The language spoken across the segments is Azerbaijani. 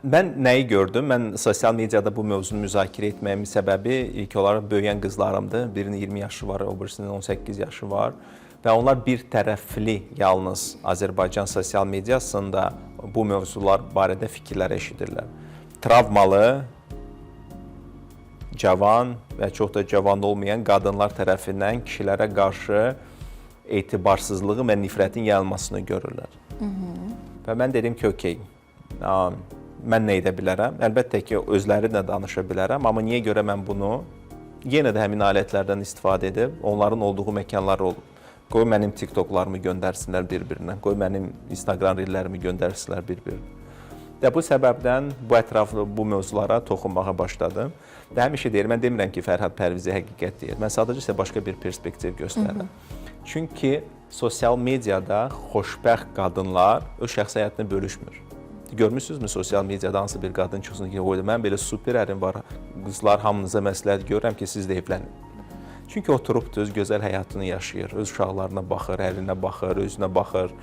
Mən nəyi gördüm? Mən sosial mediada bu mövzunu müzakirə etməyimin səbəbi ilk olaraq böyüyən qızlarımdır. Birinin 20 yaşı var, o birisinin 18 yaşı var. Və onlar bir tərəfli yalnız Azərbaycan sosial mediasında bu mövzular barədə fikirlər eşidirlər. Travmalı, cavan və çox da cavan olmayan qadınlar tərəfindən kişilərə qarşı etibarsızlığı və nifrətin yayılmasını görürlər. Və mən dedim ki, okey, mən nə edə bilərəm? Əlbəttə ki, özləri də danışa bilərəm, amma niyə görə mən bunu yenə də həmin alətlərdən istifadə edib, onların olduğu məkanlar olub. Qoy mənim TikToklarımı göndərsinlər bir-birinə, qoy mənim Instagram rillərimi göndərsinlər bir-birinə. Və bu səbəbdən bu ətraflı bu mövzulara toxunmağa başladım. Və həmişə deyirəm, mən demirəm ki, Fərhad Pərvizi həqiqət deyir. Mən sadəcə sizə başqa bir perspektiv göstərirəm. Çünki sosial mediada xoşbəxt qadınlar öz şəxsi həyatını bölüşmür. Görmüsünüzmü sosial mediada hansı bir qadın çıxsın ki, mən belə super ərim var, qızlar hamınıza məsləhət görürəm ki, siz də evlənin. Çünki oturubdur, öz gözəl həyatını yaşayır, öz uşaqlarına baxır, əlinə baxır, özünə baxır.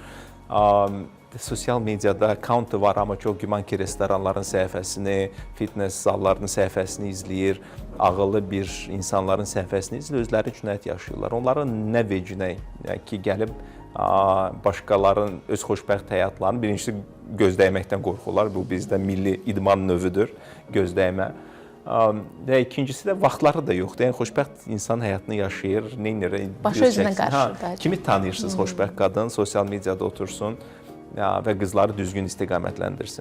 Sosial mediada akkauntu var, amma çox güman ki, restoranların səhifəsini, fitness zallarının səhifəsini izləyir, ağıllı bir insanların səhifəsini izləyir, özləri üçün həyat yaşayırlar. Onların nə vecinə ki, gəlib başqalarının öz xoşbəxt həyatlarını birincisi gözləyməkdən qorxurlar. Bu bizdə milli idman növüdür, gözləyimə. Və ikincisi də vaxtları da yoxdur. Yəni, xoşbəxt insan həyatını yaşayır, neynir? Başı özünə qarşı. Kimi tanıyırsınız xoşbəxt qadın, sosial mediada otursun və qızları düzgün istiqamətləndirsin.